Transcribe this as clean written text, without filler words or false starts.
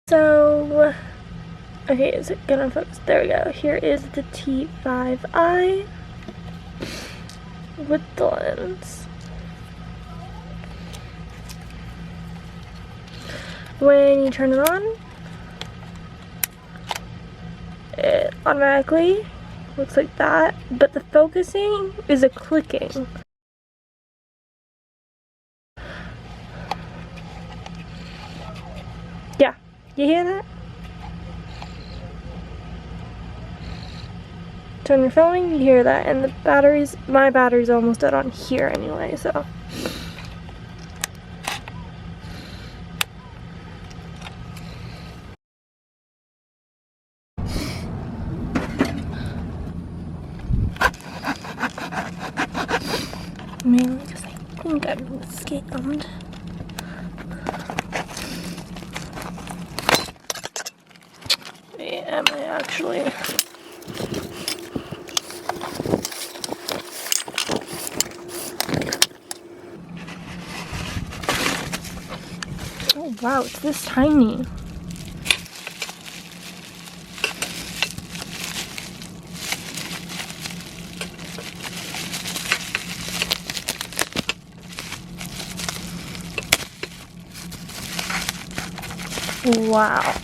So, okay, is it gonna focus? There we go. Here is the T5I with the lens. When you turn it on, it automatically looks like that, but the focusing is a clicking. Yeah, you hear that? So when you're filming, you hear that, and the batteries, my battery's almost dead on here anyway, so. Mainly because I think I'm scammed. Am I actually? Oh wow, it's this tiny. Wow.